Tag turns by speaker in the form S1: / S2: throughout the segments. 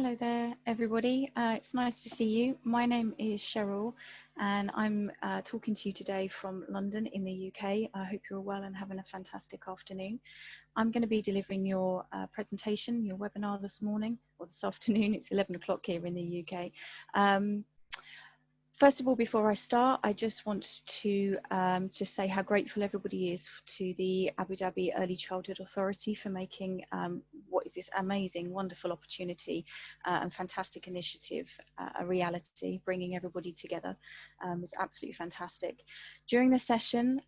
S1: Hello there, everybody. It's nice to see you. My name is Cheryl, and I'm talking to you today from London in the UK. I hope you're well and having a fantastic afternoon. I'm going to be delivering your presentation, your webinar this morning, or this afternoon. It's 11 o'clock here in the UK. First of all, before I start, I just want to just say how grateful everybody is to the Abu Dhabi Early Childhood Authority for making what is this amazing, wonderful opportunity and fantastic initiative a reality, bringing everybody together. It's absolutely fantastic. During the session,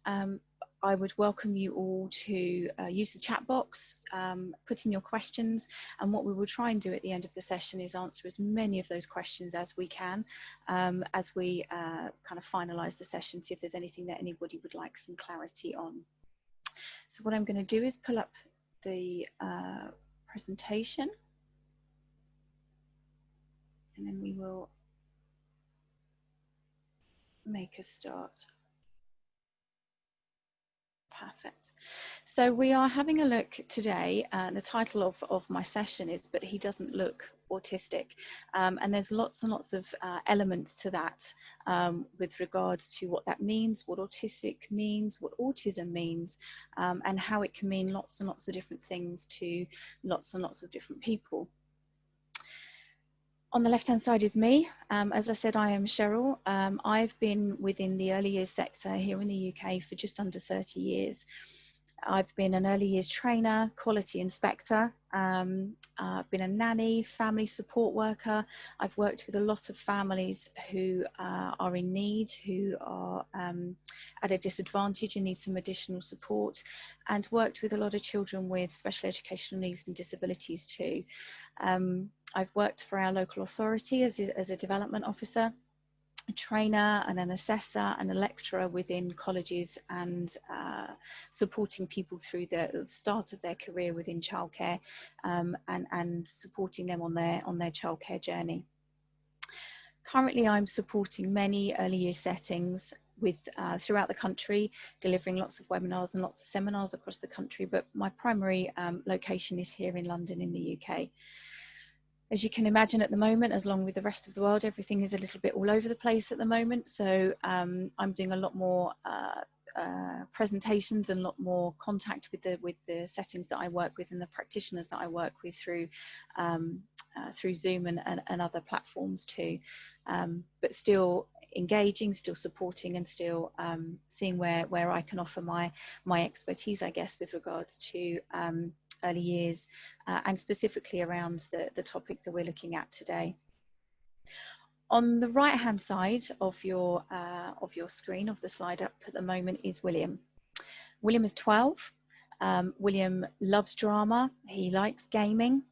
S1: I would welcome you all to use the chat box, put in your questions, and what we will try and do at the end of the session is answer as many of those questions as we can as we kind of finalise the session, see if there's anything that anybody would like some clarity on. So what I'm going to do is pull up the presentation, and then we will make a start. Perfect. So we are having a look today, the title of my session is But He Doesn't Look Autistic, and there's lots and lots of elements to that with regards to what that means, what autistic means, what autism means, and how it can mean lots and lots of different things to lots and lots of different people. On the left-hand side is me. As I said, I am Cheryl. I've been within the early years sector here in the UK for just under 30 years. I've been an early years trainer, quality inspector. I've been a nanny, family support worker. I've worked with a lot of families who are in need, who are at a disadvantage and need some additional support, and worked with a lot of children with special educational needs and disabilities too. I've worked for our local authority as a development officer, a trainer and an assessor and a lecturer within colleges, and supporting people through the start of their career within childcare, and supporting them on their childcare journey. Currently, I'm supporting many early years settings with throughout the country, delivering lots of webinars and lots of seminars across the country, but my primary location is here in London in the UK. As you can imagine at the moment, as long with the rest of the world, everything is a little bit all over the place at the moment. So I'm doing a lot more presentations and a lot more contact with the settings that I work with and the practitioners that I work with through Zoom and other platforms too. But still engaging, still supporting, and still seeing where I can offer my expertise, I guess, with regards to early years, and specifically around the topic that we're looking at today. On the right hand side of your screen, of the slide up at the moment, is William. William is 12. William loves drama. He likes gaming.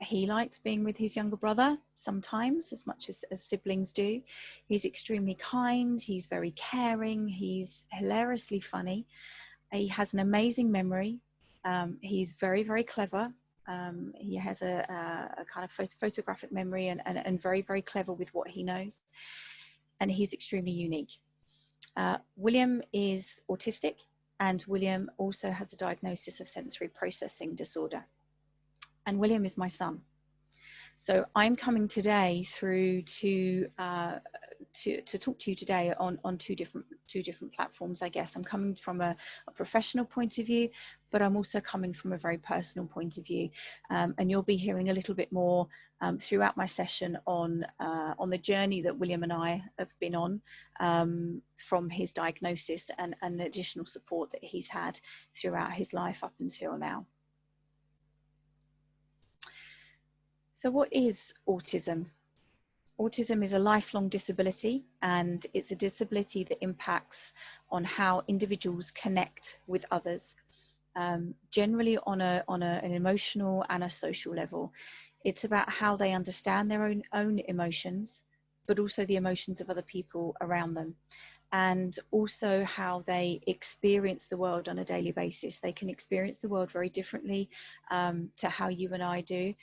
S1: He likes being with his younger brother sometimes, as much as siblings do. He's extremely kind. He's very caring. He's hilariously funny. He has an amazing memory. He's very, very clever. He has a kind of photographic memory and very, very clever with what he knows. And he's extremely unique. William is autistic, and William also has a diagnosis of sensory processing disorder. And William is my son. So I'm coming today through to talk to you today on two different platforms, I guess. I'm coming from a professional point of view, but I'm also coming from a very personal point of view. And you'll be hearing a little bit more throughout my session on the journey that William and I have been on from his diagnosis and additional support that he's had throughout his life up until now. So what is autism? Autism is a lifelong disability, and it's a disability that impacts on how individuals connect with others, generally on an emotional and a social level. It's about how they understand their own emotions, but also the emotions of other people around them, and also how they experience the world on a daily basis. They can experience the world very differently to how you and I do,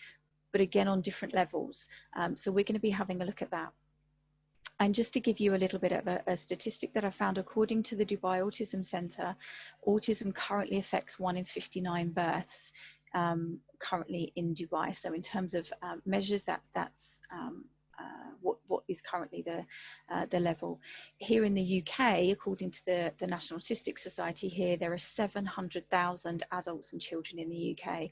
S1: but again on different levels. So we're going to be having a look at that. And just to give you a little bit of a statistic that I found, according to the Dubai Autism Centre, autism currently affects 1 in 59 births currently in Dubai. So in terms of measures, that's what is currently the level. Here in the UK, according to the National Autistic Society here, there are 700,000 adults and children in the UK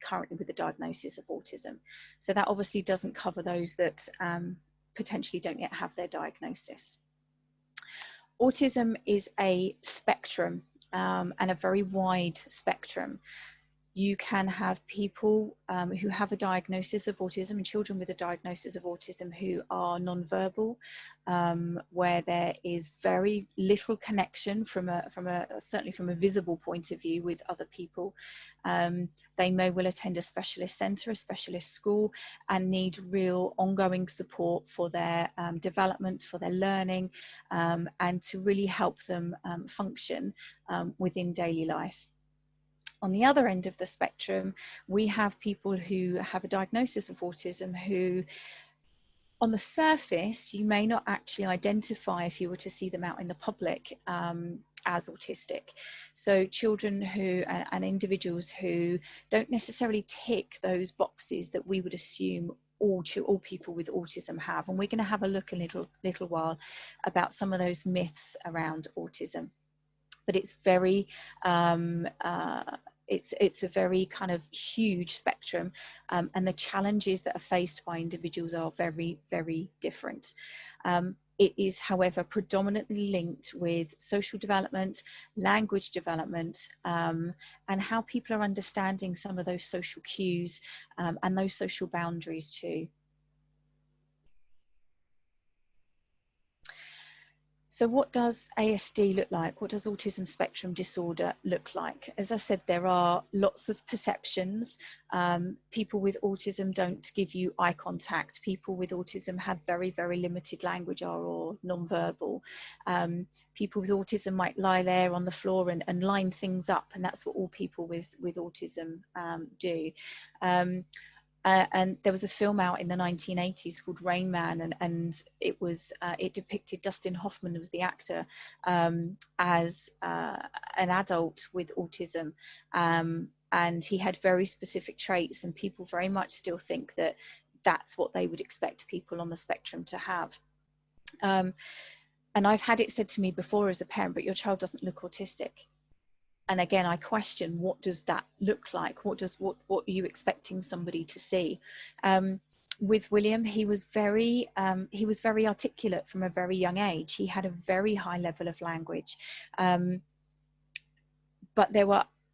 S1: currently with a diagnosis of autism. So that obviously doesn't cover those that potentially don't yet have their diagnosis. Autism is a spectrum and a very wide spectrum. You can have people who have a diagnosis of autism, and children with a diagnosis of autism who are nonverbal, where there is very little connection certainly from a visible point of view with other people. They may well attend a specialist centre, a specialist school, and need real ongoing support for their development, for their learning, and to really help them function within daily life. On the other end of the spectrum, we have people who have a diagnosis of autism who, on the surface, you may not actually identify if you were to see them out in the public as autistic. So children who and individuals who don't necessarily tick those boxes that we would assume all people with autism have. And we're going to have a look a little while about some of those myths around autism. But it's very it's a very kind of huge spectrum, and the challenges that are faced by individuals are very, very different. It is, however, predominantly linked with social development, language development, and how people are understanding some of those social cues and those social boundaries too. So what does ASD look like? What does autism spectrum disorder look like? As I said, there are lots of perceptions. People with autism don't give you eye contact. People with autism have very, very limited language or non-verbal. People with autism might lie there on the floor and line things up, and that's what all people with autism do. And there was a film out in the 1980s called Rain Man, and it was it depicted Dustin Hoffman was the actor as an adult with autism, and he had very specific traits, and people very much still think that that's what they would expect people on the spectrum to have. And I've had it said to me before as a parent, but your child doesn't look autistic. And again, I question, what does that look like? What are you expecting somebody to see? With William, he was very articulate from a very young age. He had a very high level of language, but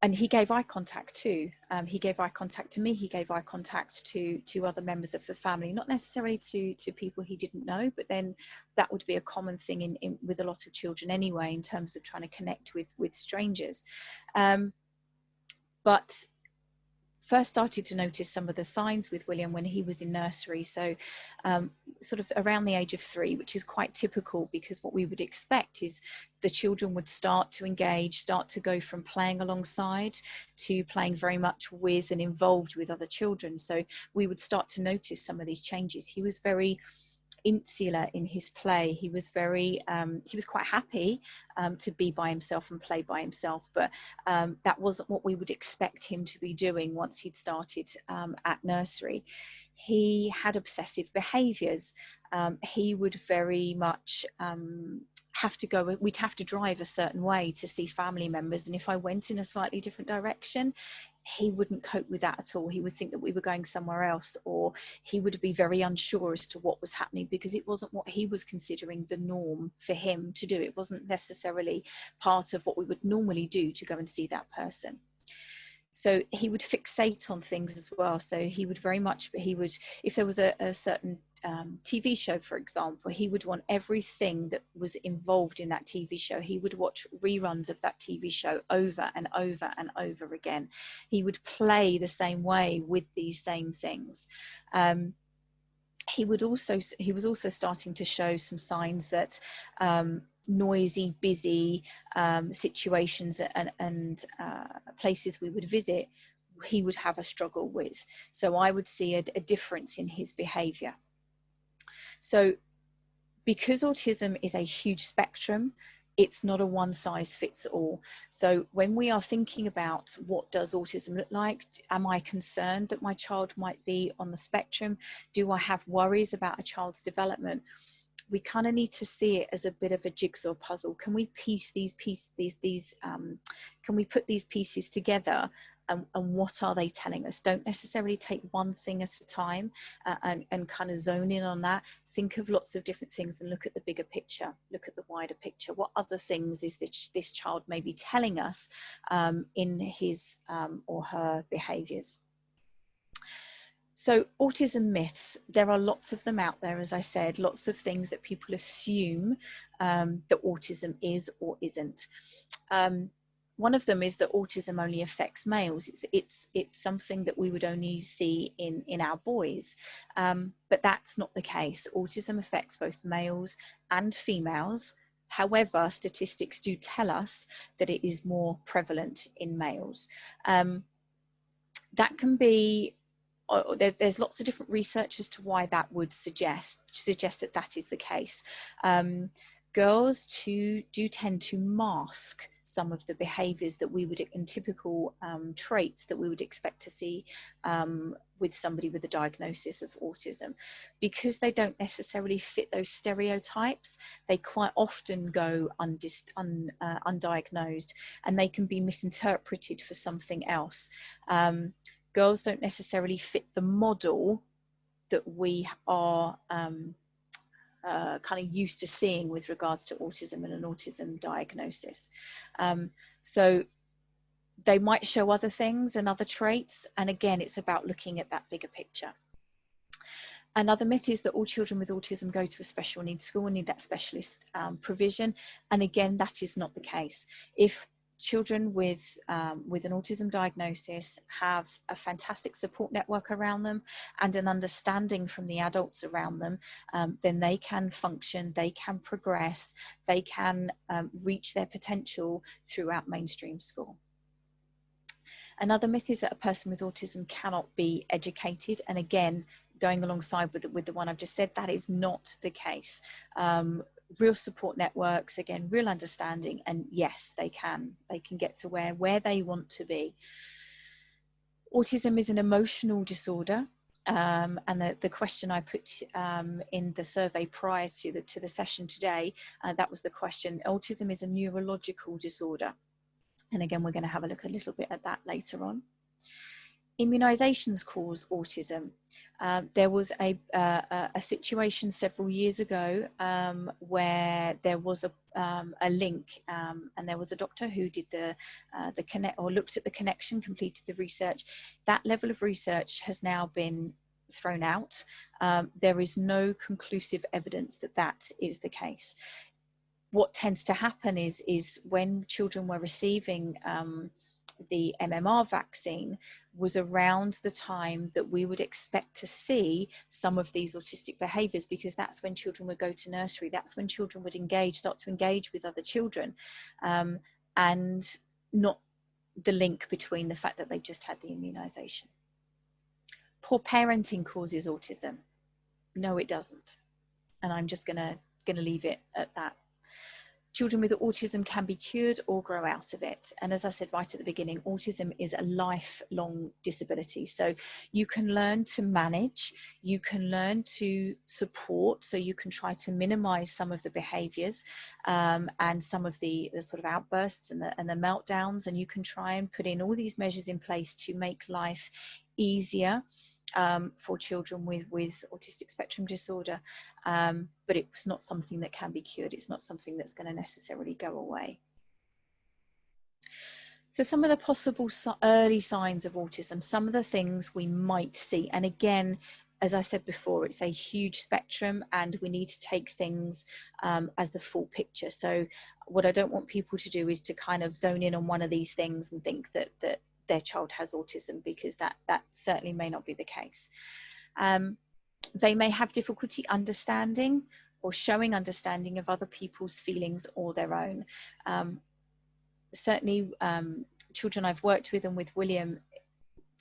S1: and he gave eye contact too. He gave eye contact to me. He gave eye contact to other members of the family, not necessarily to people he didn't know, but then that would be a common thing with a lot of children anyway, in terms of trying to connect with strangers. But first started to notice some of the signs with William when he was in nursery, so sort of around the age of 3, which is quite typical, because what we would expect is the children would start to engage, start to go from playing alongside to playing very much with and involved with other children. So we would start to notice some of these changes. He was very insular in his play. He was quite happy to be by himself and play by himself, but that wasn't what we would expect him to be doing once he'd started at nursery. He had obsessive behaviors. He would very much have to go, we'd have to drive a certain way to see family members, and if I went in a slightly different direction, he wouldn't cope with that at all. He would think that we were going somewhere else, or he would be very unsure as to what was happening, because it wasn't what he was considering the norm for him to do. It wasn't necessarily part of what we would normally do to go and see that person. So he would fixate on things as well. So he would if there was a certain TV show, for example, he would want everything that was involved in that TV show. He would watch reruns of that TV show over and over and over again. He would play the same way with these same things. He was also starting to show some signs that noisy, busy situations and places we would visit, he would have a struggle with. So I would see a difference in his behavior. So because autism is a huge spectrum, it's not a one size fits all. So when we are thinking about what does autism look like, am I concerned that my child might be on the spectrum? Do I have worries about a child's development? We kind of need to see it as a bit of a jigsaw puzzle. Can we piece these can we put these pieces together, and what are they telling us? Don't necessarily take one thing at a time, and kind of zone in on that. Think of lots of different things and look at the bigger picture, look at the wider picture. What other things is this child maybe telling us in his or her behaviours? So autism myths, there are lots of them out there, as I said, lots of things that people assume that autism is or isn't. One of them is that autism only affects males. It's something that we would only see in our boys, but that's not the case. Autism affects both males and females. However, statistics do tell us that it is more prevalent in males. That can be, there's lots of different research as to why that would suggest that that is the case. Girls do tend to mask some of the behaviours that we would, in typical traits that we would expect to see with somebody with a diagnosis of autism. Because they don't necessarily fit those stereotypes, they quite often go undiagnosed, and they can be misinterpreted for something else. Girls don't necessarily fit the model that we are kind of used to seeing with regards to autism and an autism diagnosis. So they might show other things and other traits, and again, it's about looking at that bigger picture. Another myth is that all children with autism go to a special needs school and need that specialist provision, and again, that is not the case. If children with an autism diagnosis have a fantastic support network around them and an understanding from the adults around them, then they can function, they can progress, they can reach their potential throughout mainstream school. Another myth is that a person with autism cannot be educated, and again, going alongside with the one I've just said, that is not the case. Real support networks, again, real understanding, and yes, they can get to where they want to be. Autism is an emotional disorder, and the question I put in the survey prior to the session today, that was the question. Autism is a neurological disorder, and again, we're going to have a look a little bit at that later on. Immunisations cause autism. There was a situation several years ago where there was a link, and there was a doctor who did the looked at the connection, completed the research. That level of research has now been thrown out. There is no conclusive evidence that that is the case. What tends to happen is when children were receiving the MMR vaccine was around the time that we would expect to see some of these autistic behaviours, because that's when children would go to nursery, that's when children would start to engage with other children, and not the link between the fact that they just had the immunisation. Poor parenting causes autism. No, it doesn't. And I'm just gonna leave it at that. Children with autism can be cured or grow out of it. And as I said right at the beginning, autism is a lifelong disability. So you can learn to manage, you can learn to support, so you can try to minimize some of the behaviors and some of the sort of outbursts and the meltdowns, and you can try and put in all these measures in place to make life easier for children with autistic spectrum disorder, but it's not something that can be cured. It's not something that's going to necessarily go away. So some of the possible early signs of autism, some of the things we might see, and again, as I said before, it's a huge spectrum and we need to take things as the full picture. So what I don't want people to do is to kind of zone in on one of these things and think that their child has autism, because that certainly may not be the case. They may have difficulty understanding or showing understanding of other people's feelings or their own. Certainly children I've worked with, and with William,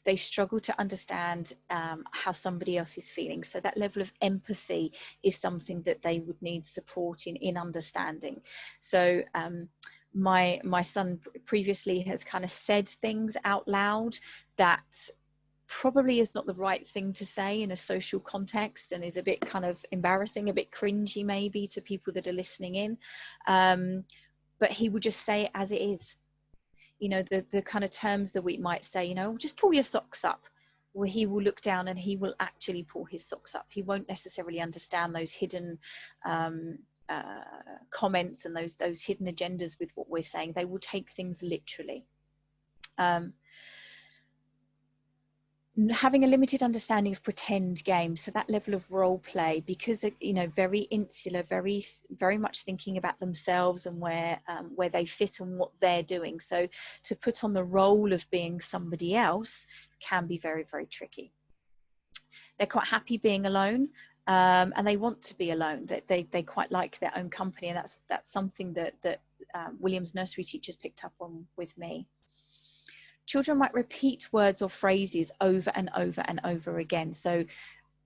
S1: they struggle to understand how somebody else is feeling. So that level of empathy is something that they would need support in understanding. So my son previously has kind of said things out loud that probably is not the right thing to say in a social context, and is a bit kind of embarrassing, a bit cringy maybe to people that are listening in. But he would just say it as it is. You know, the kind of terms that we might say, you know, just pull your socks up. Well, he will look down and he will actually pull his socks up. He won't necessarily understand those hidden comments and those hidden agendas with what we're saying. They will take things literally. Having a limited understanding of pretend games, so that level of role play, because, you know, very insular, very much thinking about themselves and where they fit and what they're doing. So to put on the role of being somebody else can be very, very tricky. They're quite happy being alone, and they want to be alone. They quite like their own company, and that's something that William's nursery teachers picked up on with me. Children might repeat words or phrases over and over and over again. So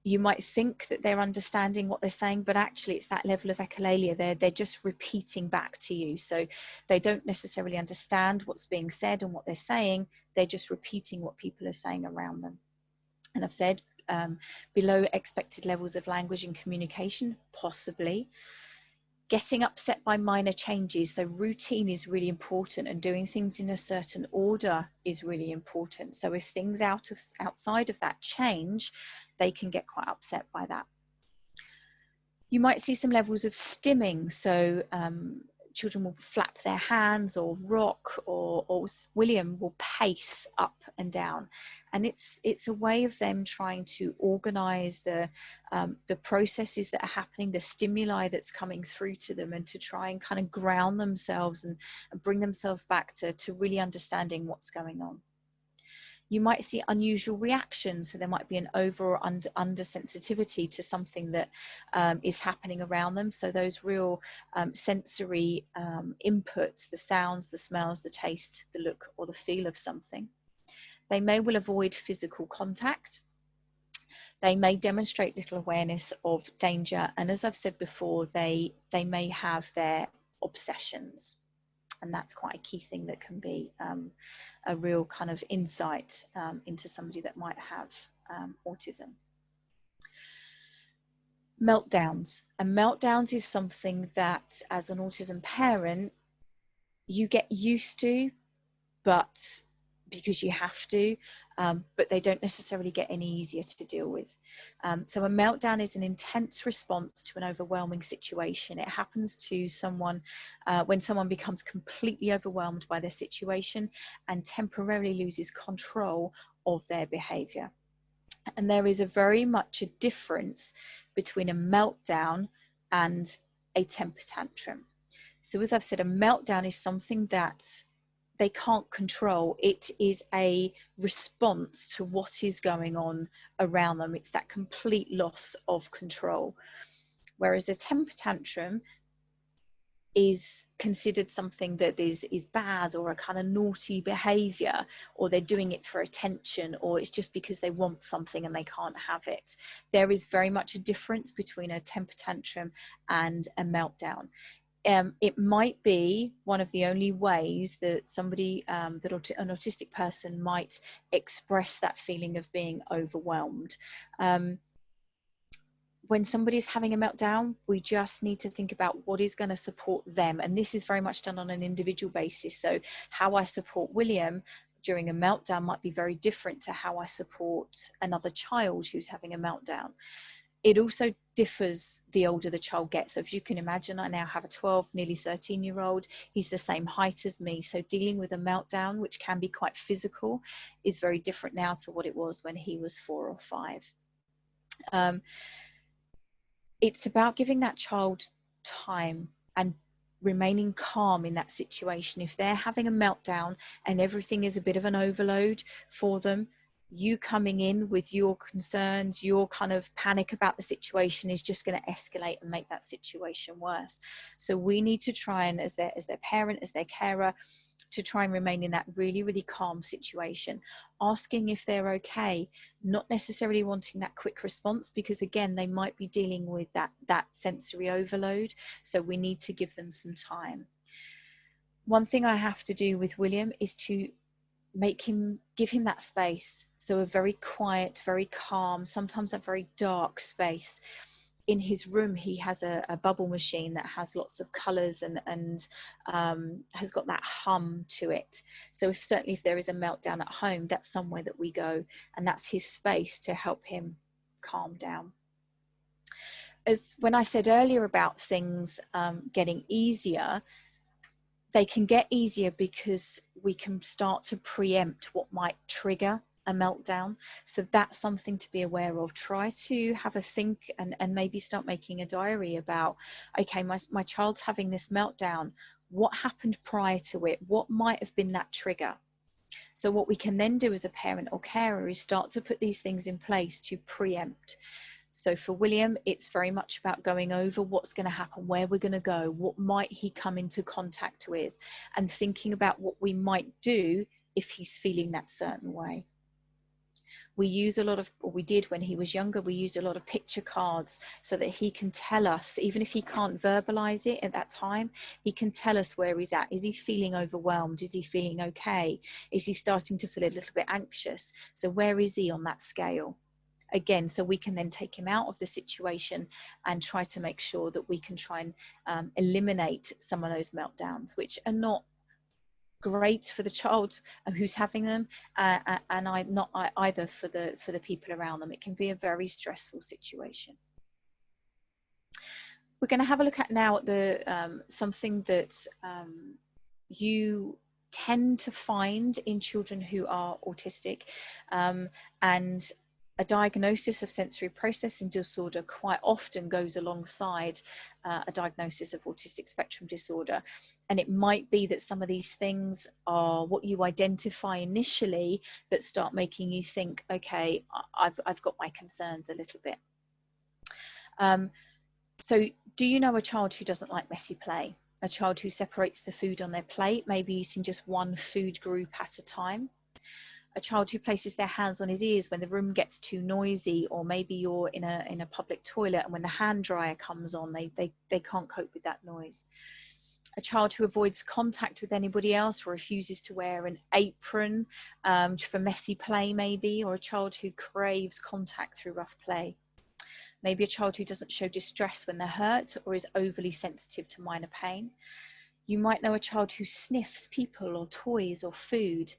S1: you might think that they're understanding what they're saying, but actually it's that level of echolalia. They're just repeating back to you. So they don't necessarily understand what's being said and what they're saying. They're just repeating what people are saying around them. And I've said below expected levels of language and communication, possibly. Getting upset by minor changes, so routine is really important, and doing things in a certain order is really important. So if things outside of that change, they can get quite upset by that. You might see some levels of stimming, so children will flap their hands or rock, or William will pace up and down, and it's a way of them trying to organize the processes that are happening, the stimuli that's coming through to them, and to try and kind of ground themselves and bring themselves back to really understanding what's going on. You might see unusual reactions, so there might be an over or under sensitivity to something that is happening around them. So those real sensory inputs, the sounds, the smells, the taste, the look, or the feel of something. They may well avoid physical contact. They may demonstrate little awareness of danger, and as I've said before, they may have their obsessions. And that's quite a key thing that can be a real kind of insight into somebody that might have autism. Meltdowns. And meltdowns is something that, as an autism parent, you get used to, but because you have to, but they don't necessarily get any easier to deal with. So a meltdown is an intense response to an overwhelming situation. It happens to someone when someone becomes completely overwhelmed by their situation and temporarily loses control of their behavior. And there is very much a difference between a meltdown and a temper tantrum. So as I've said, a meltdown is something that they can't control. It is a response to what is going on around them. It's that complete loss of control. Whereas a temper tantrum is considered something that is bad, or a kind of naughty behavior, or they're doing it for attention, or it's just because they want something and they can't have it. There is very much a difference between a temper tantrum and a meltdown. It might be one of the only ways that somebody, an autistic person might express that feeling of being overwhelmed. When somebody's having a meltdown, we just need to think about what is going to support them. And this is very much done on an individual basis. So how I support William during a meltdown might be very different to how I support another child who's having a meltdown. It also differs the older the child gets. So if you can imagine, I now have a 12, nearly 13-year-old. He's the same height as me. So dealing with a meltdown, which can be quite physical, is very different now to what it was when he was 4 or 5. It's about giving that child time and remaining calm in that situation. If they're having a meltdown and everything is a bit of an overload for them, you coming in with your concerns, your kind of panic about the situation is just going to escalate and make that situation worse. So we need to try and, as their parent, as their carer, to try and remain in that really, really calm situation, asking if they're okay, not necessarily wanting that quick response, because again, they might be dealing with that sensory overload. So we need to give them some time. One thing I have to do with William is to give him that space. So a very quiet, very calm, sometimes a very dark space. In his room, he has a bubble machine that has lots of colors and has got that hum to it. So certainly if there is a meltdown at home, that's somewhere that we go, and that's his space to help him calm down. As when I said earlier about things getting easier, they can get easier because we can start to preempt what might trigger a meltdown. So that's something to be aware of. Try to have a think and maybe start making a diary about, okay, my child's having this meltdown. What happened prior to it? What might have been that trigger? So what we can then do as a parent or carer is start to put these things in place to preempt. So for William, it's very much about going over what's going to happen, where we're going to go, what might he come into contact with, and thinking about what we might do if he's feeling that certain way. We use a lot of, or we did when he was younger, we used a lot of picture cards so that he can tell us, even if he can't verbalize it at that time, he can tell us where he's at. Is he feeling overwhelmed? Is he feeling okay? Is he starting to feel a little bit anxious? So where is he on that scale? Again, so we can then take him out of the situation and try to make sure that we can try and eliminate some of those meltdowns, which are not great for the child who's having them, and not either for the people around them. It can be a very stressful situation. We're going to have a look at now at the something that you tend to find in children who are autistic, and a diagnosis of sensory processing disorder quite often goes alongside a diagnosis of autistic spectrum disorder. And it might be that some of these things are what you identify initially that start making you think, okay, I've got my concerns a little bit. So do you know a child who doesn't like messy play? A child who separates the food on their plate, maybe eating just one food group at a time? A child who places their hands on his ears when the room gets too noisy, or maybe you're in a public toilet and when the hand dryer comes on, they can't cope with that noise. A child who avoids contact with anybody else or refuses to wear an apron for messy play maybe, or a child who craves contact through rough play. Maybe a child who doesn't show distress when they're hurt or is overly sensitive to minor pain. You might know a child who sniffs people or toys or food.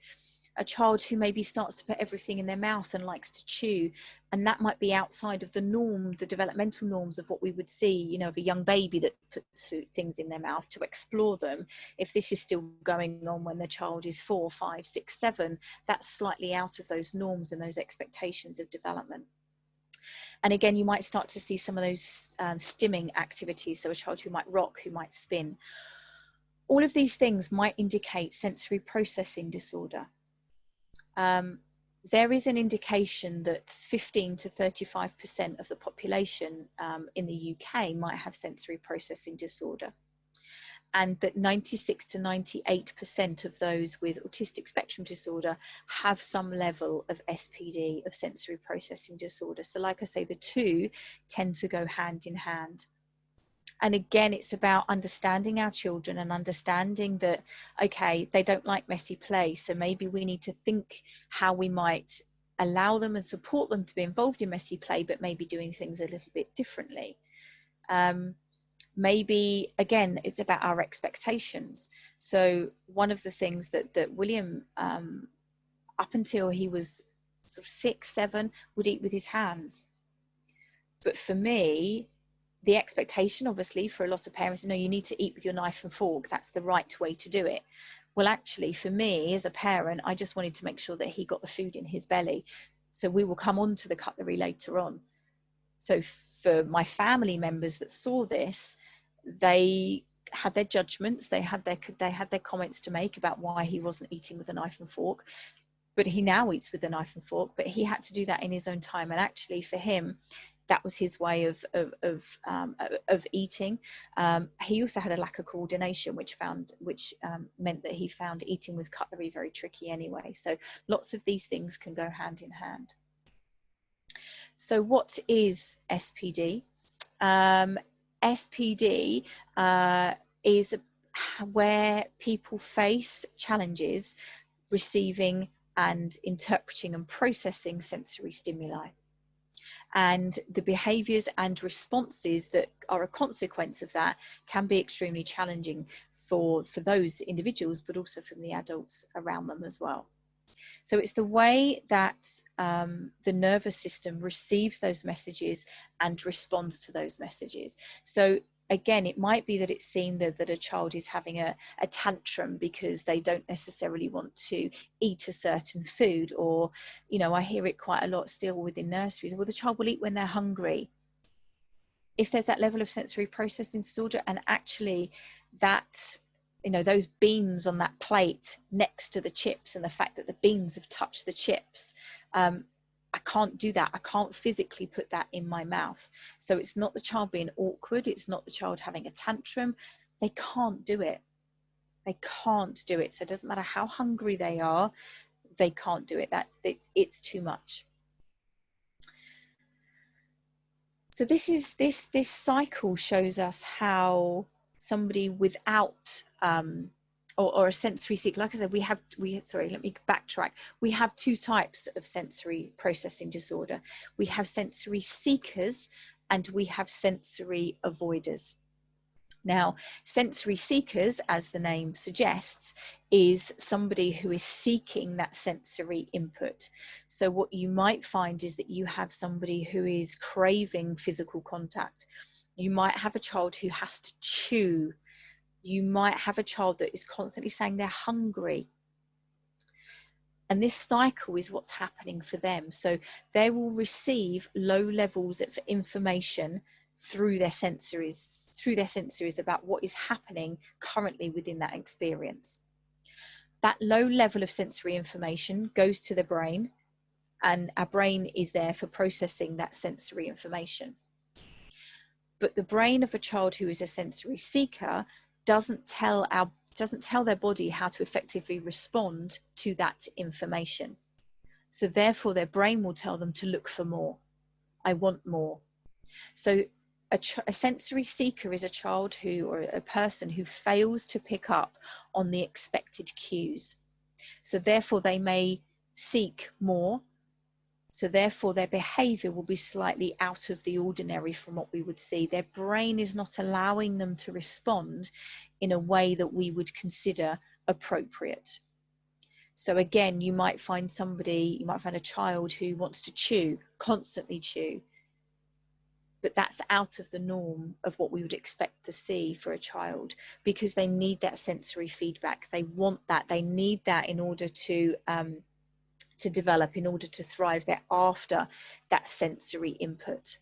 S1: A child who maybe starts to put everything in their mouth and likes to chew, and that might be outside of the norm, the developmental norms of what we would see, you know, of a young baby that puts things in their mouth to explore them. If this is still going on when the child is 4, 5, 6, 7, that's slightly out of those norms and those expectations of development. And again, you might start to see some of those stimming activities, so a child who might rock, who might spin. All of these things might indicate sensory processing disorder. There is an indication that 15 to 35% of the population in the UK might have sensory processing disorder, and that 96 to 98% of those with autistic spectrum disorder have some level of SPD, of sensory processing disorder. So like I say, the two tend to go hand in hand. And again, it's about understanding our children and understanding that, okay, they don't like messy play, so maybe we need to think how we might allow them and support them to be involved in messy play, but maybe doing things a little bit differently. Maybe, again, it's about our expectations. So one of the things that William, up until he was sort of 6, 7, would eat with his hands. But for me, the expectation, obviously, for a lot of parents, you know, you need to eat with your knife and fork. That's the right way to do it. Well, actually, for me as a parent, I just wanted to make sure that he got the food in his belly. So we will come on to the cutlery later on. So for my family members that saw this, they had their judgments. They had their comments to make about why he wasn't eating with a knife and fork. but he now eats with a knife and fork, but he had to do that in his own time. And actually for him, that was his way of eating. He also had a lack of coordination, which meant that he found eating with cutlery very tricky anyway. So lots of these things can go hand in hand. So what is SPD? SPD is where people face challenges receiving and interpreting and processing sensory stimuli. And the behaviours and responses that are a consequence of that can be extremely challenging for those individuals, but also from the adults around them as well. So it's the way that the nervous system receives those messages and responds to those messages. So again, it might be that it's seen that a child is having a tantrum because they don't necessarily want to eat a certain food, or, you know, I hear it quite a lot still within nurseries, well, the child will eat when they're hungry. If there's that level of sensory processing disorder, and actually that, you know, those beans on that plate next to the chips, and the fact that the beans have touched the chips, I can't do that. I can't physically put that in my mouth. So it's not the child being awkward. It's not the child having a tantrum. They can't do it. They can't do it. So it doesn't matter how hungry they are. They can't do it. It's too much. So this cycle shows us how somebody without or a sensory seeker, like I said, sorry, let me backtrack. We have two types of sensory processing disorder. We have sensory seekers and we have sensory avoiders. Now, sensory seekers, as the name suggests, is somebody who is seeking that sensory input. So what you might find is that you have somebody who is craving physical contact. You might have a child who has to chew. You might have a child that is constantly saying they're hungry. And this cycle is what's happening for them. So they will receive low levels of information through their sensories about what is happening currently within that experience. That low level of sensory information goes to the brain, and our brain is there for processing that sensory information. But the brain of a child who is a sensory seeker doesn't tell their body how to effectively respond to that information. So therefore their brain will tell them to look for more. I want more. So a sensory seeker is a child or a person who fails to pick up on the expected cues. So therefore they may seek more. So therefore their behavior will be slightly out of the ordinary from what we would see. Their brain is not allowing them to respond in a way that we would consider appropriate. So again, you might find a child who wants to chew, constantly chew, but that's out of the norm of what we would expect to see for a child, because they need that sensory feedback. They want that, they need that in order to develop, in order to thrive. They're after that sensory input.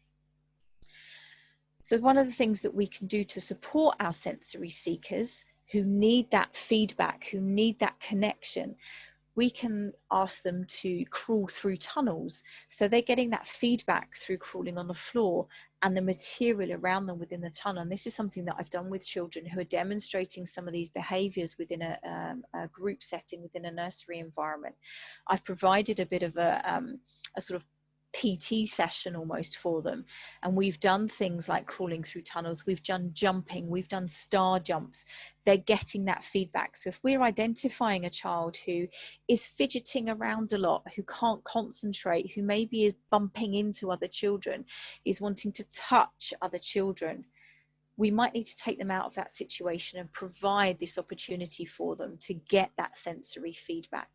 S1: So one of the things that we can do to support our sensory seekers who need that feedback, who need that connection, we can ask them to crawl through tunnels. So they're getting that feedback through crawling on the floor and the material around them within the tunnel. And this is something that I've done with children who are demonstrating some of these behaviours within a group setting, within a nursery environment. I've provided a bit of a sort of PT session almost for them, and we've done things like crawling through tunnels, we've done jumping, we've done star jumps. They're getting that feedback. So if we're identifying a child who is fidgeting around a lot, who can't concentrate, who maybe is bumping into other children, is wanting to touch other children, we might need to take them out of that situation and provide this opportunity for them to get that sensory feedback.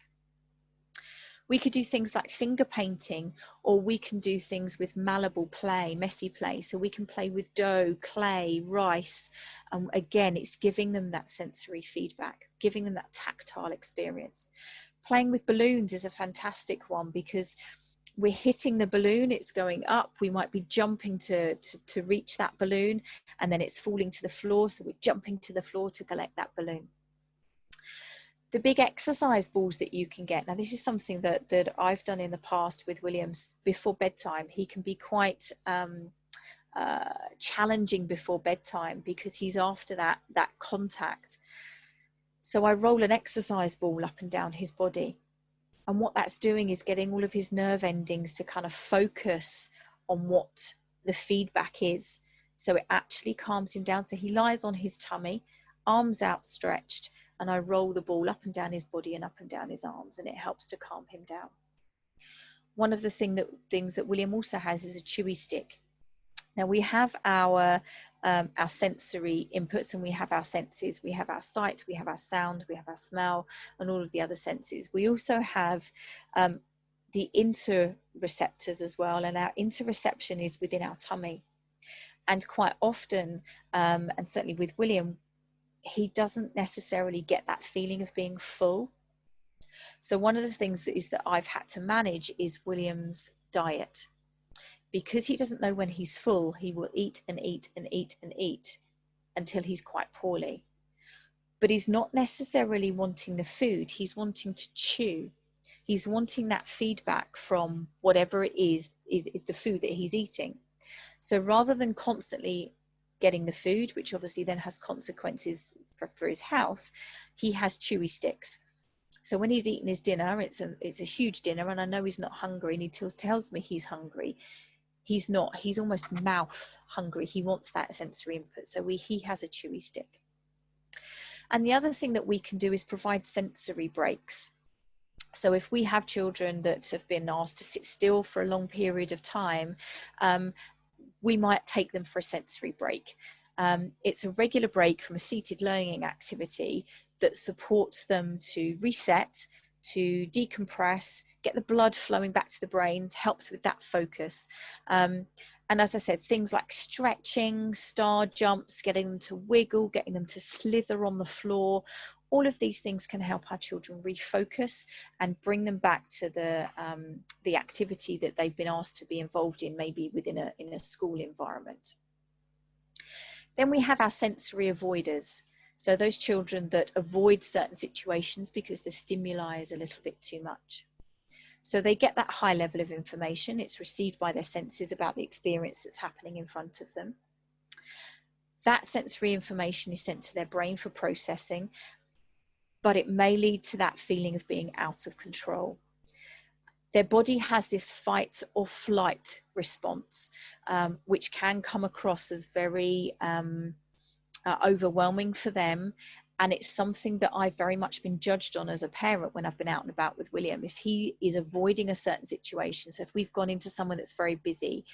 S1: We could do things like finger painting, or we can do things with malleable play, messy play. So we can play with dough, clay, rice. Again, it's giving them that sensory feedback, giving them that tactile experience. Playing with balloons is a fantastic one, because we're hitting the balloon, it's going up, we might be jumping to reach that balloon, and then it's falling to the floor, so we're jumping to the floor to collect that balloon. The big exercise balls that you can get. Now, this is something that I've done in the past with Williams before bedtime. He can be quite challenging before bedtime because he's after that contact. So I roll an exercise ball up and down his body. And what that's doing is getting all of his nerve endings to kind of focus on what the feedback is. So it actually calms him down. So he lies on his tummy, arms outstretched, and I roll the ball up and down his body and up and down his arms, and it helps to calm him down. One of the things that William also has is a chewy stick. Now we have our sensory inputs, and we have our senses. We have our sight, we have our sound, we have our smell, and all of the other senses. We also have the interoceptors as well, and our interoception is within our tummy. And quite often, and certainly with William, he doesn't necessarily get that feeling of being full. So one of the things that I've had to manage is William's diet. Because he doesn't know when he's full, he will eat and eat and eat and eat until he's quite poorly. But he's not necessarily wanting the food, he's wanting to chew. He's wanting that feedback from whatever it is the food that he's eating. So rather than constantly getting the food, which obviously then has consequences for his health, he has chewy sticks. So when he's eating his dinner, it's a huge dinner, and I know he's not hungry, and he tells me he's hungry. He's not. He's almost mouth hungry. He wants that sensory input. So he has a chewy stick. And the other thing that we can do is provide sensory breaks. So if we have children that have been asked to sit still for a long period of time, we might take them for a sensory break. It's a regular break from a seated learning activity that supports them to reset, to decompress, get the blood flowing back to the brain, helps with that focus. And as I said, things like stretching, star jumps, getting them to wiggle, getting them to slither on the floor, all of these things can help our children refocus and bring them back to the activity that they've been asked to be involved in, maybe within a school environment. Then we have our sensory avoiders. So those children that avoid certain situations because the stimuli is a little bit too much. So they get that high level of information. It's received by their senses about the experience that's happening in front of them. That sensory information is sent to their brain for processing, but it may lead to that feeling of being out of control. Their body has this fight or flight response, which can come across as very overwhelming for them. And it's something that I've very much been judged on as a parent when I've been out and about with William. If he is avoiding a certain situation, so if we've gone into somewhere that's very busy,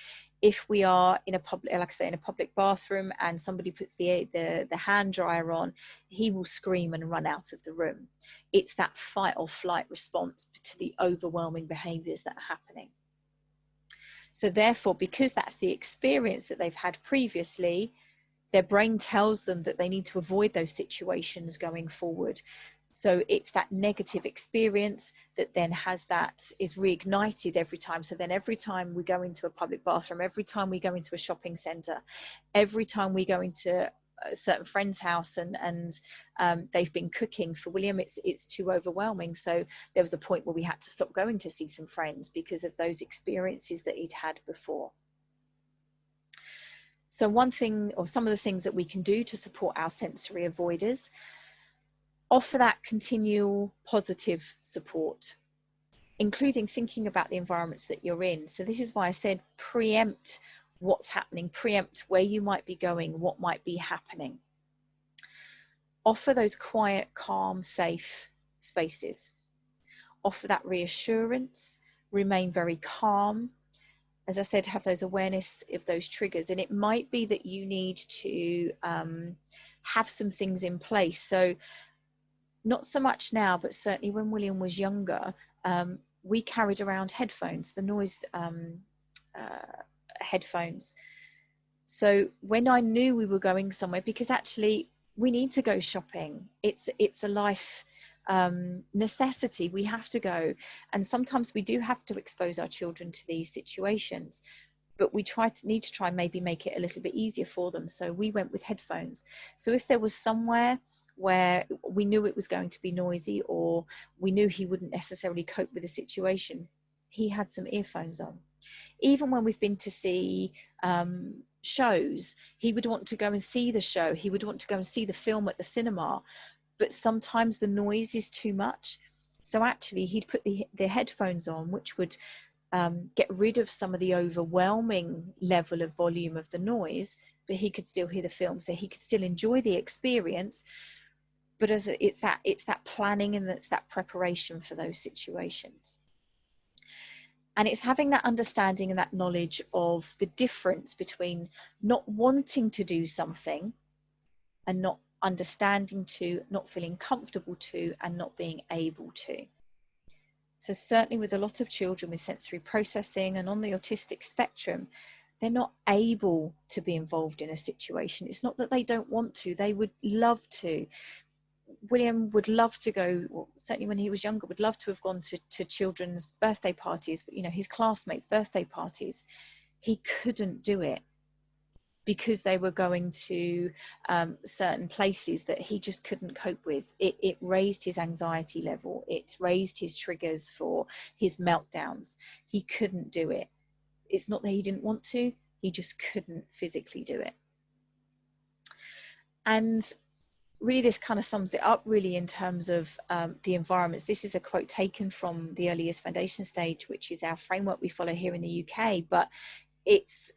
S1: if we are in a public, like I say, in a public bathroom and somebody puts the hand dryer on, he will scream and run out of the room. It's that fight or flight response to the overwhelming behaviors that are happening. So therefore, because that's the experience that they've had previously, their brain tells them that they need to avoid those situations going forward. So it's that negative experience that then is reignited every time. So then every time we go into a public bathroom, every time we go into a shopping centre, every time we go into a certain friend's house and they've been cooking, for William it's too overwhelming. So there was a point where we had to stop going to see some friends because of those experiences that he'd had before. So one thing, or some of the things that we can do to support our sensory avoiders, offer that continual positive support, including thinking about the environments that you're in. So this is why I said preempt what's happening, preempt where you might be going, what might be happening. Offer those quiet, calm, safe spaces. Offer that reassurance, remain very calm. As I said, have those awareness of those triggers. And it might be that you need to have some things in place. So not so much now, but certainly when William was younger, we carried around headphones, the noise headphones. So when I knew we were going somewhere, because actually we need to go shopping, it's a life necessity, we have to go, and sometimes we do have to expose our children to these situations, but we need to try and maybe make it a little bit easier for them. So we went with headphones. So if there was somewhere where we knew it was going to be noisy, or we knew he wouldn't necessarily cope with the situation, he had some earphones on. Even when we've been to see shows, he would want to go and see the show, he would want to go and see the film at the cinema, but sometimes the noise is too much. So actually he'd put the headphones on, which would get rid of some of the overwhelming level of volume of the noise, but he could still hear the film, so he could still enjoy the experience. But it's that planning, and it's that preparation for those situations. And it's having that understanding and that knowledge of the difference between not wanting to do something and not understanding to, not feeling comfortable to, and not being able to. So certainly with a lot of children with sensory processing and on the autistic spectrum, they're not able to be involved in a situation. It's not that they don't want to, they would love to. William would love to go, well, certainly when he was younger, would love to have gone to children's birthday parties, you know, his classmates' birthday parties. He couldn't do it because they were going to certain places that he just couldn't cope with. It raised his anxiety level. It raised his triggers for his meltdowns. He couldn't do it. It's not that he didn't want to, he just couldn't physically do it. And really this kind of sums it up really in terms of the environments. This is a quote taken from the Early Years Foundation Stage, which is our framework we follow here in the UK, but it's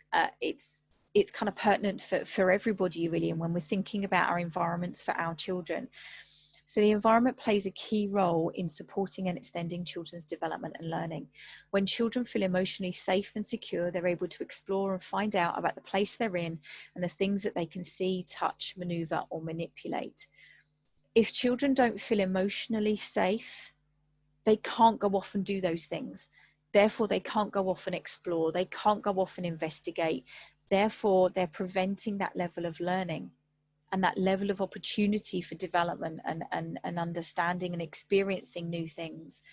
S1: kind of pertinent for everybody really, and when we're thinking about our environments for our children. So the environment plays a key role in supporting and extending children's development and learning. When children feel emotionally safe and secure, they're able to explore and find out about the place they're in and the things that they can see, touch, maneuver, or manipulate. If children don't feel emotionally safe, they can't go off and do those things. Therefore, they can't go off and explore. They can't go off and investigate. Therefore, they're preventing that level of learning and that level of opportunity for development and understanding and experiencing new things.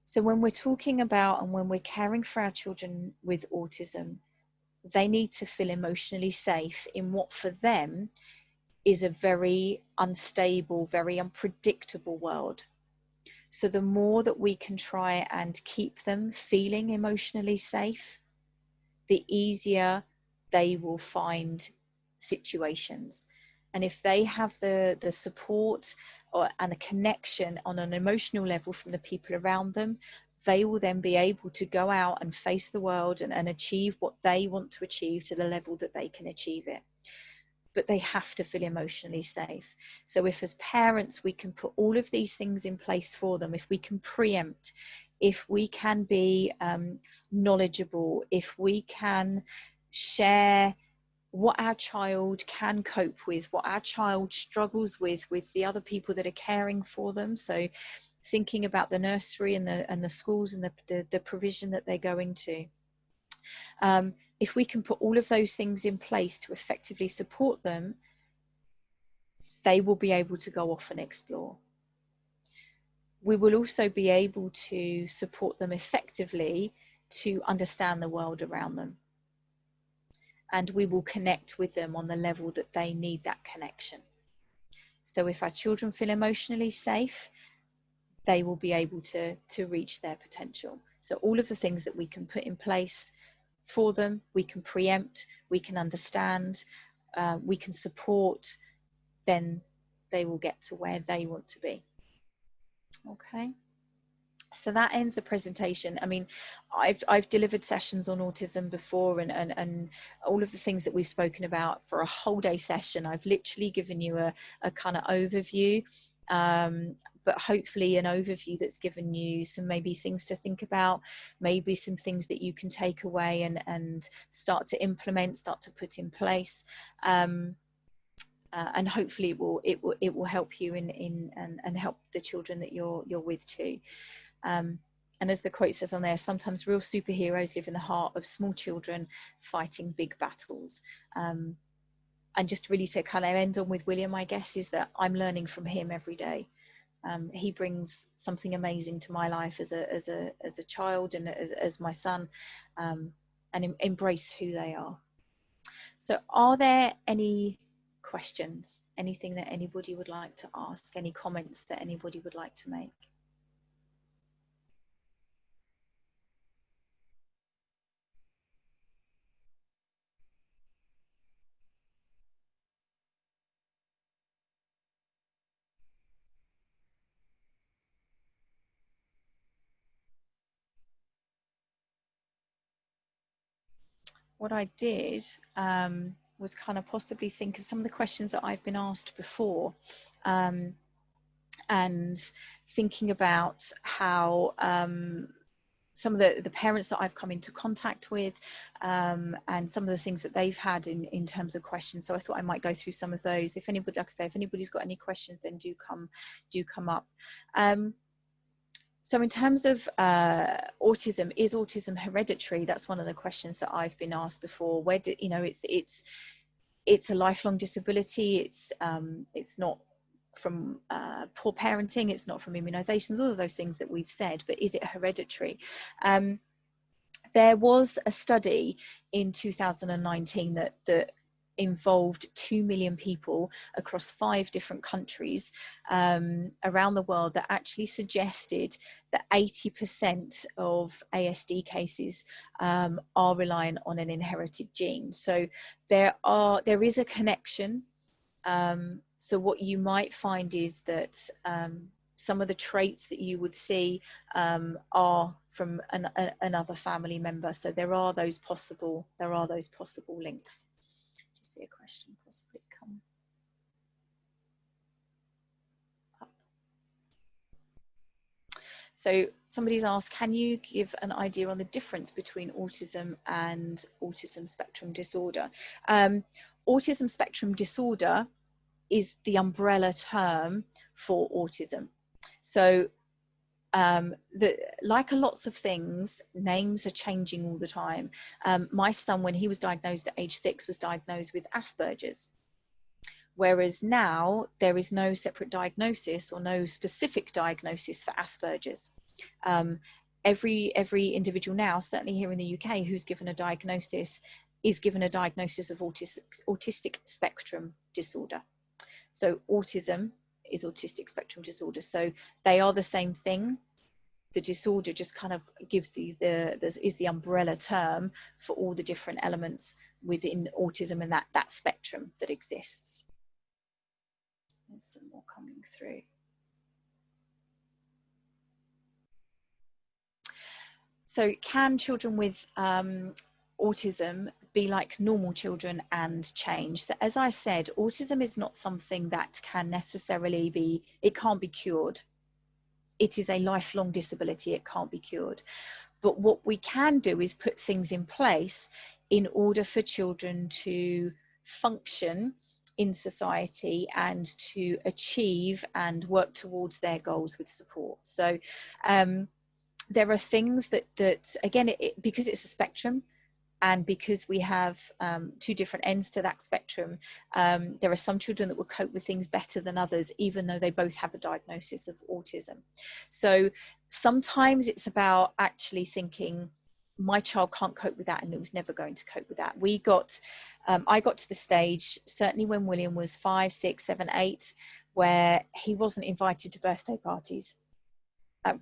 S1: So when we're talking about and when we're caring for our children with autism, they need to feel emotionally safe in what for them is a very unstable, very unpredictable world. So the more that we can try and keep them feeling emotionally safe, the easier they will find situations. And if they have the support and the connection on an emotional level from the people around them, they will then be able to go out and face the world and achieve what they want to achieve to the level that they can achieve it. But they have to feel emotionally safe. So if as parents we can put all of these things in place for them, if we can preempt, if we can be knowledgeable, if we can share what our child can cope with, what our child struggles with the other people that are caring for them. So thinking about the nursery and the schools and the provision that they're going to. If we can put all of those things in place to effectively support them, they will be able to go off and explore. We will also be able to support them effectively to understand the world around them. And we will connect with them on the level that they need that connection. So if our children feel emotionally safe, they will be able to reach their potential. So all of the things that we can put in place for them, we can preempt, we can understand, we can support, then they will get to where they want to be. Okay. So that ends the presentation. I mean, I've delivered sessions on autism before, and all of the things that we've spoken about for a whole day session. I've literally given you a kind of overview, but hopefully an overview that's given you some maybe things to think about, maybe some things that you can take away and start to implement, start to put in place. And hopefully it will help you and help the children that you're with too. And as the quote says on there, sometimes real superheroes live in the heart of small children fighting big battles. And just really to kind of end on with William, I guess, is that I'm learning from him every day. He brings something amazing to my life as a child and as my son, and embrace who they are. So are there any questions, anything that anybody would like to ask, any comments that anybody would like to make. What I did was kind of possibly think of some of the questions that I've been asked before, and thinking about how some of the parents that I've come into contact with, and some of the things that they've had in terms of questions. So I thought I might go through some of those. If anybody, like I say, if anybody's got any questions, then do come up. So in terms of autism, is autism hereditary? That's one of the questions that I've been asked before. Where do you know, it's a lifelong disability. It's not from poor parenting, it's not from immunizations, all of those things that we've said, but is it hereditary? There was a study in 2019 that involved 2 million people across 5 different countries around the world, that actually suggested that 80% of ASD cases are reliant on an inherited gene. So there is a connection. So what you might find is that some of the traits that you would see are from another family member. So there are those possible links. Just see a question possibly come up. So somebody's asked, can you give an idea on the difference between autism and autism spectrum disorder? Autism spectrum disorder is the umbrella term for autism. So like lots of things, names are changing all the time. My son, when he was diagnosed at age 6, was diagnosed with Asperger's, whereas now there is no separate diagnosis or no specific diagnosis for Asperger's. Every individual now, certainly here in the UK, who's given a diagnosis is given a diagnosis of autistic spectrum disorder. So autism is autistic spectrum disorder. So they are the same thing. The disorder just kind of gives is the umbrella term for all the different elements within autism and that spectrum that exists. There's some more coming through. So can children with autism be like normal children and change? So as I said, autism is not something that can necessarily be, it can't be cured. It is a lifelong disability, it can't be cured. But what we can do is put things in place in order for children to function in society and to achieve and work towards their goals with support. So there are things that again, because it's a spectrum, and because we have 2 different ends to that spectrum, there are some children that will cope with things better than others, even though they both have a diagnosis of autism. So sometimes it's about actually thinking, my child can't cope with that and it was never going to cope with that. I got to the stage, certainly when William was 5, 6, 7, 8, where he wasn't invited to birthday parties.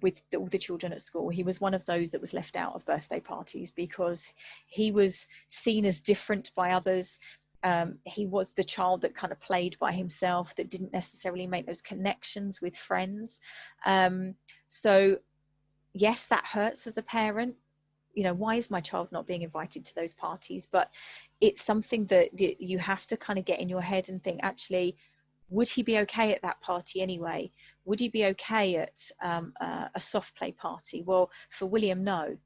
S1: With all the children at school. He was one of those that was left out of birthday parties because he was seen as different by others. He was the child that kind of played by himself, that didn't necessarily make those connections with friends. So yes, that hurts as a parent. You know, why is my child not being invited to those parties? But it's something that you have to kind of get in your head and think, actually, would he be okay at that party anyway? Would he be okay at a soft play party? Well, for William, no,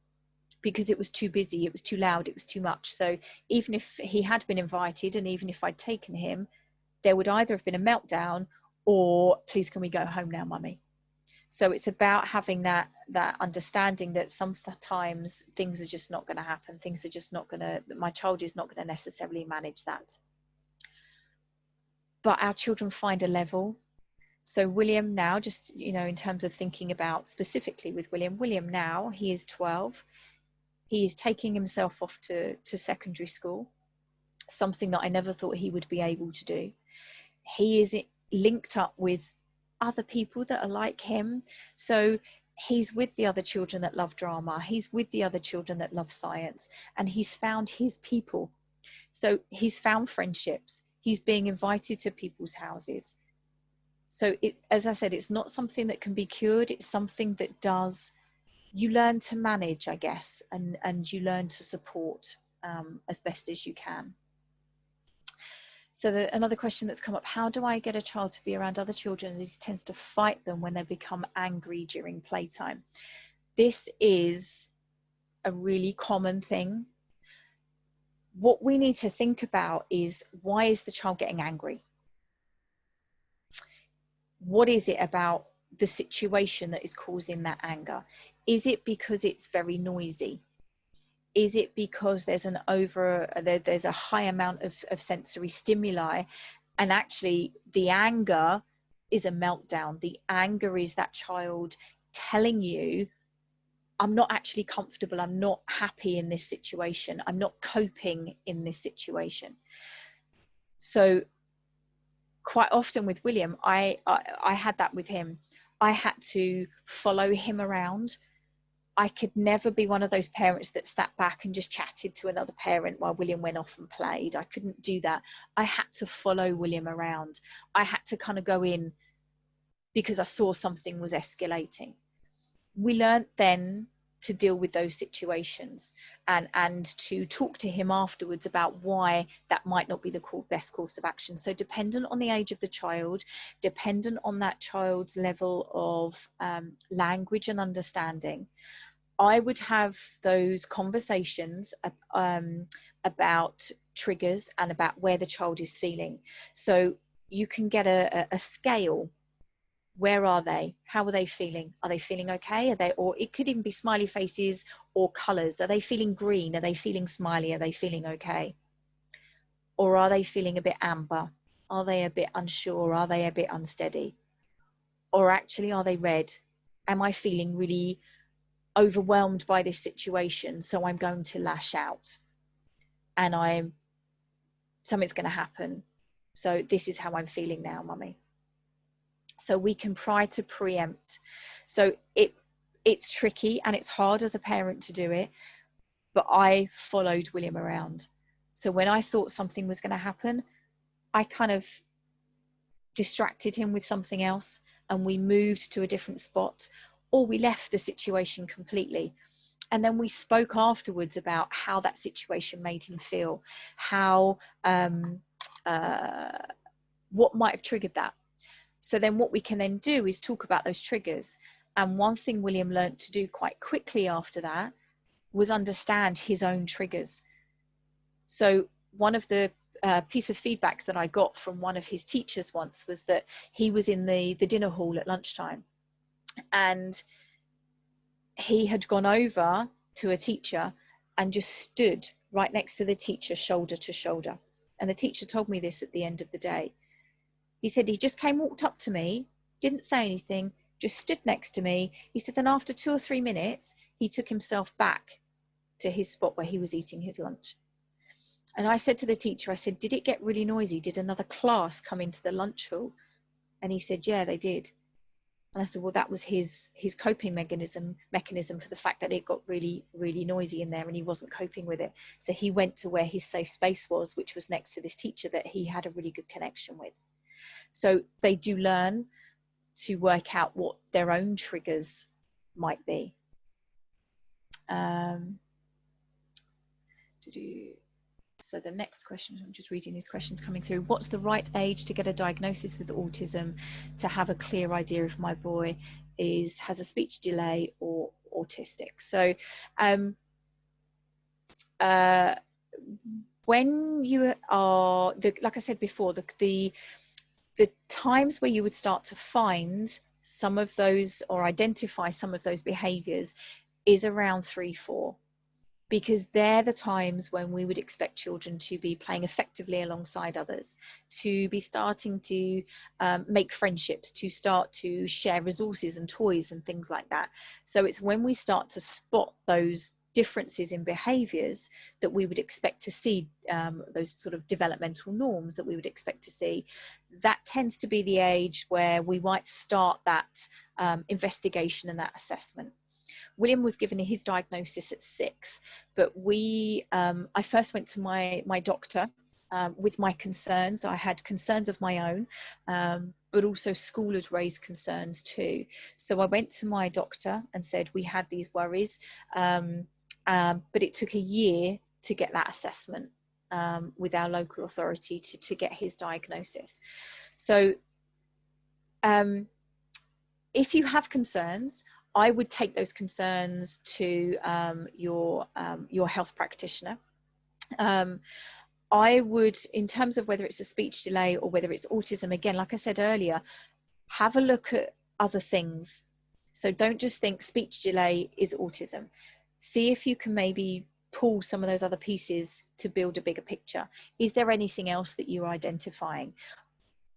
S1: because it was too busy, it was too loud, it was too much. So even if he had been invited and even if I'd taken him, there would either have been a meltdown or, please can we go home now, mummy? So it's about having that understanding that sometimes things are just not going to happen. Things are just not going to, my child is not going to necessarily manage that. But our children find a level. So William now, just, you know, in terms of thinking about specifically with William now, he is 12. He is taking himself off to secondary school, something that I never thought he would be able to do. he is linked up with other people that are like him. So he's with the other children that love drama, he's with the other children that love science, and he's found his people. So he's found friendships, he's being invited to people's houses. So as I said, it's not something that can be cured, it's something that you learn to manage, I guess, and you learn to support as best as you can. So another question that's come up, how do I get a child to be around other children as he tends to fight them when they become angry during playtime? This is a really common thing. What we need to think about is, why is the child getting angry? What is it about the situation that is causing that anger? Is it because it's very noisy? Is it because there's there's a high amount of sensory stimuli, and actually the anger is a meltdown? The anger is that child telling you, I'm not actually comfortable, I'm not happy in this situation, I'm not coping in this situation. So quite often with William, I had that with him. I had to follow him around. I could never be one of those parents that sat back and just chatted to another parent while William went off and played. I couldn't do that. I had to follow William around. I had to kind of go in because I saw something was escalating. We learned then to deal with those situations and to talk to him afterwards about why that might not be the best course of action. So dependent on the age of the child, dependent on that child's level of language and understanding, I would have those conversations about triggers and about where the child is feeling. So you can get a scale. Where are they? How are they feeling? Are they feeling okay? Or it could even be smiley faces or colors. Are they feeling green? Are they feeling smiley? Are they feeling okay? Or are they feeling a bit amber? Are they a bit unsure? Are they a bit unsteady? Or actually, are they red? Am I feeling really overwhelmed by this situation, so I'm going to lash out and something's going to happen, so this is how I'm feeling now, mummy? So we can try to preempt. So it's tricky and it's hard as a parent to do it, but I followed William around. So when I thought something was going to happen, I kind of distracted him with something else and we moved to a different spot, or we left the situation completely. And then we spoke afterwards about how that situation made him feel, how what might have triggered that. So then what we can then do is talk about those triggers. And one thing William learned to do quite quickly after that was understand his own triggers. So one of the piece of feedback that I got from one of his teachers once was that he was in the dinner hall at lunchtime, and he had gone over to a teacher and just stood right next to the teacher, shoulder to shoulder. And the teacher told me this at the end of the day. He said he just walked up to me, didn't say anything, just stood next to me. He said then after 2 or 3 minutes, he took himself back to his spot where he was eating his lunch. And I said to the teacher, I said, did it get really noisy? Did another class come into the lunch hall? And he said, yeah, they did. And I said, well, that was his coping mechanism for the fact that it got really, really noisy in there and he wasn't coping with it. So he went to where his safe space was, which was next to this teacher that he had a really good connection with. So they do learn to work out what their own triggers might be. So the next question, I'm just reading these questions coming through. What's the right age to get a diagnosis with autism to have a clear idea if my boy has a speech delay or autistic? So when you are, like I said before, the times where you would start to find some of those or identify some of those behaviors is around 3-4. Because they're the times when we would expect children to be playing effectively alongside others, to be starting to make friendships, to start to share resources and toys and things like that. So it's when we start to spot those differences in behaviours that we would expect to see, those sort of developmental norms that we would expect to see, that tends to be the age where we might start that investigation and that assessment. William was given his diagnosis at 6, but I first went to my doctor with my concerns. I had concerns of my own, but also school has raised concerns too. So I went to my doctor and said we had these worries, but it took a year to get that assessment with our local authority to get his diagnosis. So if you have concerns, I would take those concerns to your health practitioner. I would, in terms of whether it's a speech delay or whether it's autism, again, like I said earlier, have a look at other things. So don't just think speech delay is autism. See if you can maybe pull some of those other pieces to build a bigger picture. Is there anything else that you're identifying?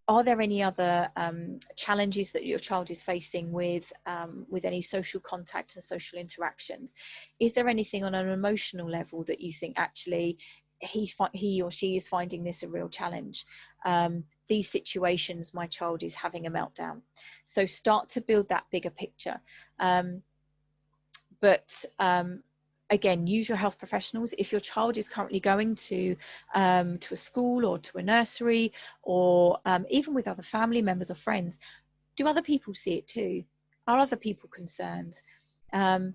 S1: Are there any other challenges that your child is facing with any social contact and social interactions? Is there anything on an emotional level that you think actually he or she is finding this a real challenge? These situations, my child is having a meltdown. So start to build that bigger picture. Again, use your health professionals. If your child is currently going to a school or to a nursery, or even with other family members or friends, do other people see it too? Are other people concerned? And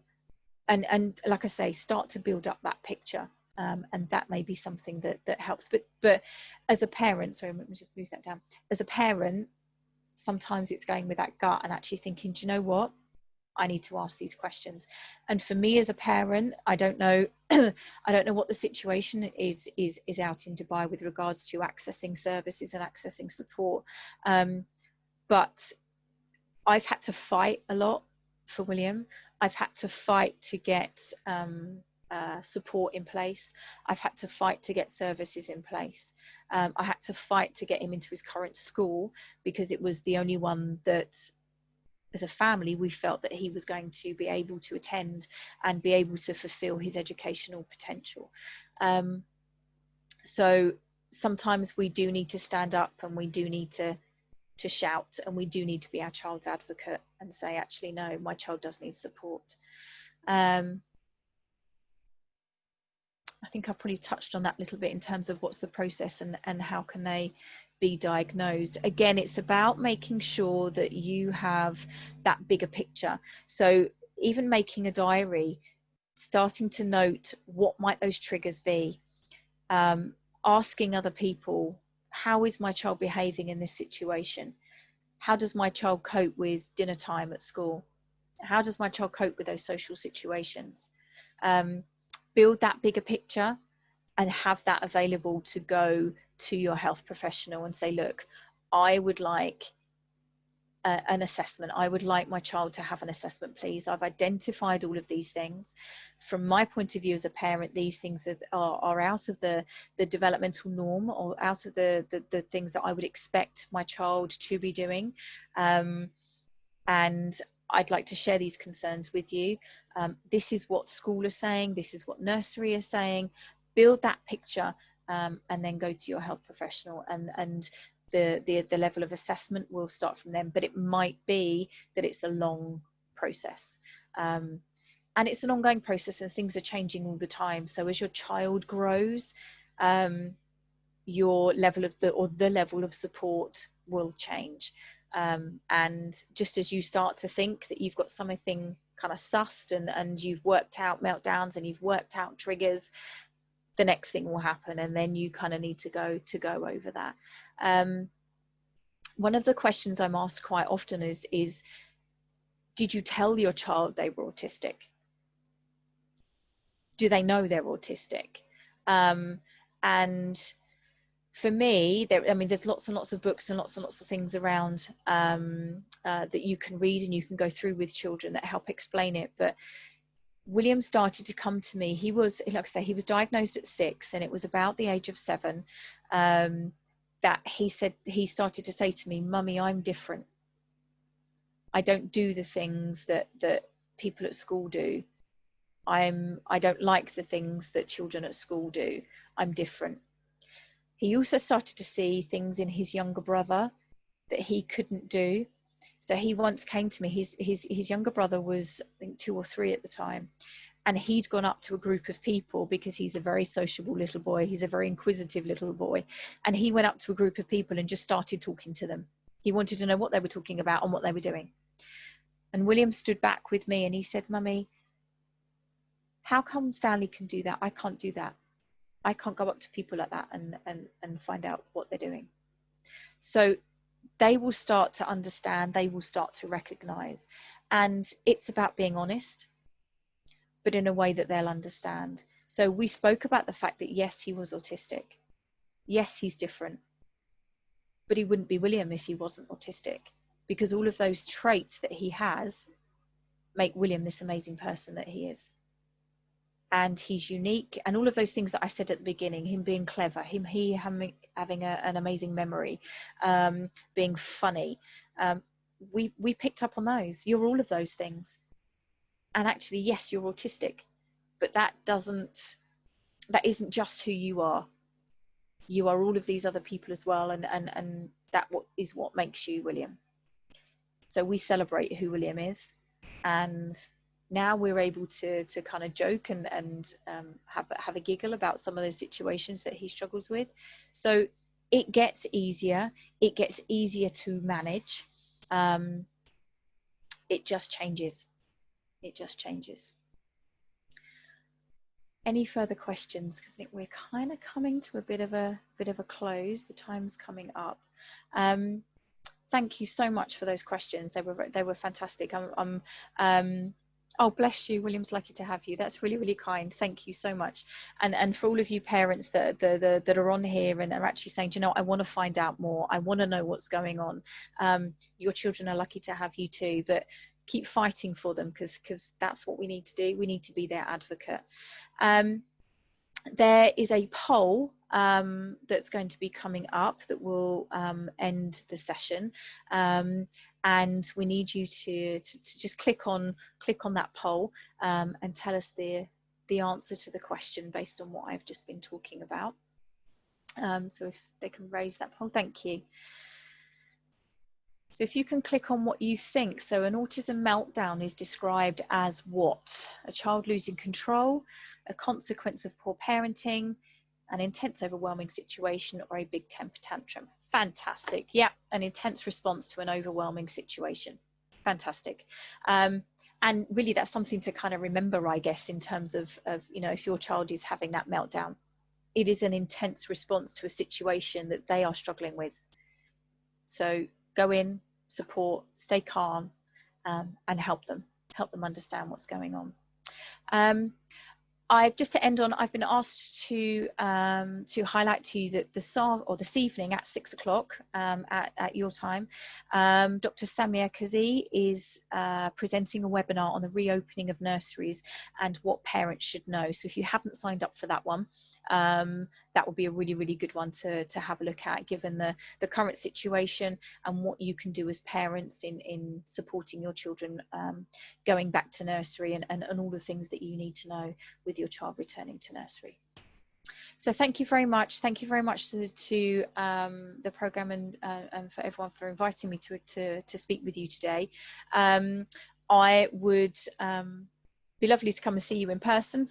S1: like I say, start to build up that picture, and that may be something that helps. But as a parent, sorry, let me just move that down. As a parent, sometimes it's going with that gut and actually thinking, do you know what? I need to ask these questions. And for me as a parent, I don't know I don't know what the situation is out in Dubai with regards to accessing services and accessing support, but I've had to fight a lot for William. I've had to fight to get support in place. I've had to fight to get services in place. I had to fight to get him into his current school because it was the only one that, as a family, we felt that he was going to be able to attend and be able to fulfill his educational potential. So sometimes we do need to stand up, and we do need to shout, and we do need to be our child's advocate and say, actually, no, my child does need support. I think I probably touched on that a little bit in terms of what's the process and how can they be diagnosed. Again, it's about making sure that you have that bigger picture. So even making a diary, starting to note what might those triggers be, asking other people, how is my child behaving in this situation? How does my child cope with dinner time at school? How does my child cope with those social situations? Build that bigger picture and have that available to go to your health professional and say, look, I would like an assessment. I would like my child to have an assessment, please. I've identified all of these things. From my point of view as a parent, these things are out of the developmental norm, or out of the things that I would expect my child to be doing. And I'd like to share these concerns with you. This is what school is saying. This is what nursery is saying. Build that picture, and then go to your health professional, and the level of assessment will start from them. But it might be that it's a long process, and it's an ongoing process, and things are changing all the time. So as your child grows, your level of the level of support will change. And just as you start to think that you've got something kind of sussed, and you've worked out meltdowns and you've worked out triggers, the next thing will happen, and then you kind of need to go over that. One of the questions I'm asked quite often is did you tell your child they were autistic? Do they know they're autistic? And for me, there's lots and lots of books and lots of things around that you can read and you can go through with children that help explain it. But William started to come to me. He was, like I say, he was diagnosed at 6, and it was about the age of 7 that he started to say to me, Mummy, I'm different. I don't do the things that people at school do. I don't like the things that children at school do. I'm different. He also started to see things in his younger brother that he couldn't do. So he once came to me. His younger brother was, I think, 2 or 3 at the time, and he'd gone up to a group of people because he's a very sociable little boy. He's a very inquisitive little boy, and he went up to a group of people and just started talking to them. He wanted to know what they were talking about and what they were doing. And William stood back with me and he said, "Mummy, how come Stanley can do that? I can't do that. I can't go up to people like that and find out what they're doing." So they will start to understand, they will start to recognize. And it's about being honest, but in a way that they'll understand. So we spoke about the fact that yes, he was autistic. Yes, he's different. But he wouldn't be William if he wasn't autistic, because all of those traits that he has make William this amazing person that he is. And he's unique, and all of those things that I said at the beginning, him being clever, he having an amazing memory, being funny, we picked up on those. You're all of those things. And actually, yes, you're autistic, but that isn't just who you are. You are all of these other people as well, and that is what makes you William. So we celebrate who William is, and now we're able to kind of joke and have a giggle about some of those situations that he struggles with. So it gets easier. It gets easier to manage. It just changes. It just changes. Any further questions? Because I think we're kind of coming to a bit of a close. The time's coming up. Thank you so much for those questions. They were fantastic. Oh, bless you. William's lucky to have you. That's really, really kind. Thank you so much. And for all of you parents that are on here and are actually saying, you know, I want to find out more. I want to know what's going on. Your children are lucky to have you too, but keep fighting for them, because that's what we need to do. We need to be their advocate. There is a poll that's going to be coming up that will end the session, and we need you to just click on that poll and tell us the answer to the question based on what I've just been talking about. So if they can raise that poll, thank you. So if you can click on what you think. So an autism meltdown is described as what? A child losing control, a consequence of poor parenting, an intense overwhelming situation, or a big temper tantrum. Fantastic. Yeah, an intense response to an overwhelming situation. Fantastic. And really that's something to kind of remember, I guess, in terms of you know, if your child is having that meltdown, it is an intense response to a situation that they are struggling with. So go in, support, stay calm, and help them understand what's going on. I've just to end on, I've been asked to highlight to you that this evening at 6 o'clock at your time, Dr. Samia Kazi is presenting a webinar on the reopening of nurseries and what parents should know. So if you haven't signed up for that one, that would be a really, really good one to have a look at, given the current situation and what you can do as parents in supporting your children going back to nursery and all the things that you need to know with your child returning to nursery. So thank you very much. Thank you very much to the programme and for everyone for inviting me to speak with you today. I would be lovely to come and see you in person,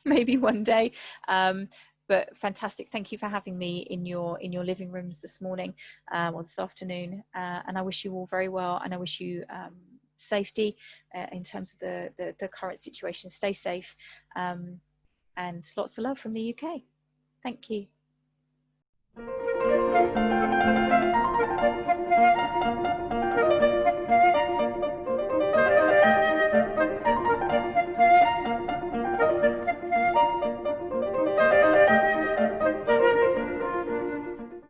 S1: maybe one day. But fantastic. Thank you for having me in your living rooms this morning or this afternoon. And I wish you all very well, and I wish you safety in terms of the current situation. Stay safe, and lots of love from the UK. Thank you.